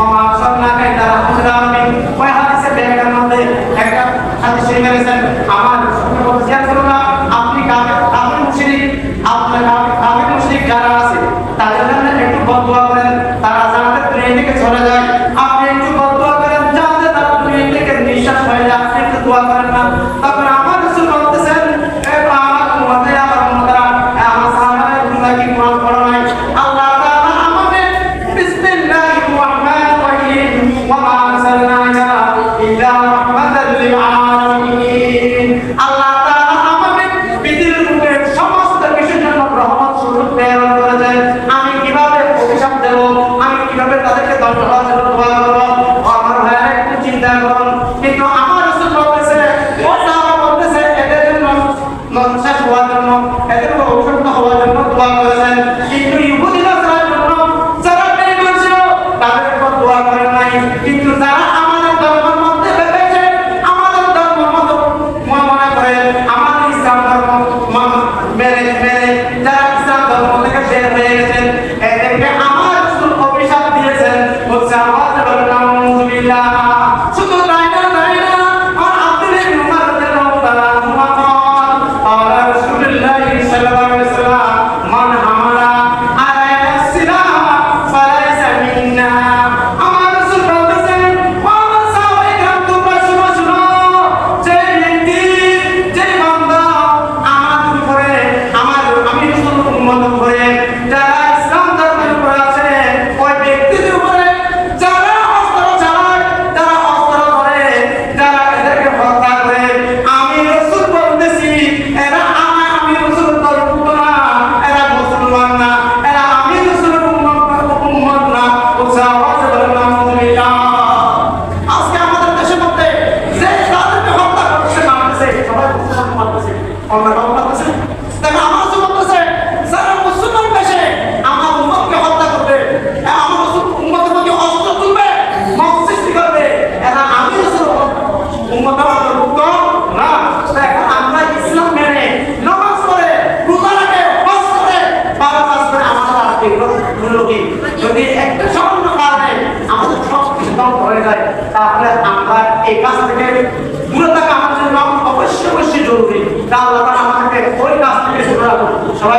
ওমা আরসালনাকা ইল্লা রাহমাতাল লিল আলামিন। ওই হাদিসে ব্যাখ্যার মধ্যে একটা হাদিস শরীফে রয়েছে, আমার রাসূল বলেছেন ইয়া রাসূলুল্লাহ আপনি কাফের মুশরিক, আপনার কাফের মুশরিক যারা আছে তাদের জন্য একটু বদদুয়া করেন, তারা যাতে দুনিয়া থেকে চলে যায়। আপনি একটু বদদুয়া করেন যাতে তারা দুনিয়া থেকে নিঃশ্বাস হয়ে যায়, আপনি একটু দোয়া করেন না। তখন আমার রাসূল বলতেছেন আমার উম্মতে আমার উম্মতরা আমার সাহাবায়ে তোমরা কি কোরআন পড়ো নাই? আল্লাহ তাআলা আমাদের বিসমিল্লাহির রহমানির রহিম ওয়া মা আরসালনাকা ইল্লা রাহমাতাল লিল আলামিন। আল্লাহ তাআলা আমাদের পৃথিবীর বুকে সমস্ত কিছুর জন্য রহমত স্বরূপ প্রেরণ করেছেন। আমি কিভাবে অভিশাপ দেব, আমি কিভাবে তাদেরকে ধ্বংস করার জন্য দোয়া করব? আমার ভাইরা একটু চিন্তা করুন। কিন্তু আমার রাসূল বলতেছে, ও সাহাবা বলতেছে এদের জন্য ধ্বংস হওয়ার জন্য, এদের অভিশপ্ত হওয়ার জন্য দোয়া করেছেন। কিন্তু ইহুদিরা তার জন্য যারা বেঈমান ছিল তাদের উপর দোয়া করেন নাই। কিন্তু যারা আমাদের ধর্মের মধ্যে বেঁচেছে, আমাদের ধর্মের মতো মনে করে আমাদের ইসলাম ধর্ম মেনে যারা ইসলাম ধর্ম থেকে বের হয়ে গেছেন, এদেরকে আমার রাসূল অভিশাপ দিয়েছেন। বলছে আওয়াজ করে নাউযুবিল্লাহ। শুধু তাই না আর আব্দুল্লাহ ইবনে উমর রাদিয়াল্লাহু তাআলা আনহুমা قال رسول الله صلى الله عليه وسلم من حمل علينا السلاح فليس منا। আমার রাসূল বলতেছেন আমার সাহাবায়ে তোমরা শুনো, যে ব্যক্তি যে বান্দা আমার উপরে আমি রাসূল উম্মত উপরে যারা ইসলাম ধর্মের উপরে আছে, ওই ব্যক্তিদের উপরে যারা অস্ত্র চালায়, যারা অস্ত্র ধরে, যারা এদেরকে হত্যা করে, আমি রাসূল বলতেছি এরা আমি রাসূল ধর্মভুক্ত না, এরা মুসলমান না, এরা আমি রাসূলের উম্মত না। আওয়াজ করে নাউযুবিল্লাহ। আজকে আমাদের দেশের মধ্যে যে তাদেরকে হত্যা করছে মারতেছে, সবাই মুসলমান মারতেছে, অন্যরা মারতেছে। দেখো আমার রাসূল বলতেছে যারা মুসলমান বেশে আমার উম্মতকে হত্যা করবে, আমার রাসূল উম্মতের প্রতি অস্ত্র তুলবে, মত সৃষ্টি করবে, এরা আমি রাসূল উম্মতের অন্তর্ভুক্ত না। দেখো আমরা ইসলাম মেনে নামাজ পড়ে, রোজা রাখে, হজ করে, ভালো কাজ করে আমাদের আর এগুলো মূল্য কি? যদি একটা সামান্য কারণে আমাদের সব কিছু ধ্বংস হয়ে যায়, তাহলে আমরা এই কাজ থেকে দূরে থাকা আমাদের জন্য অবশ্যই জরুরি। আল্লাহ তাআলা আমাদেরকে ওই কাজ থেকে দূরে রাখুন। সবাই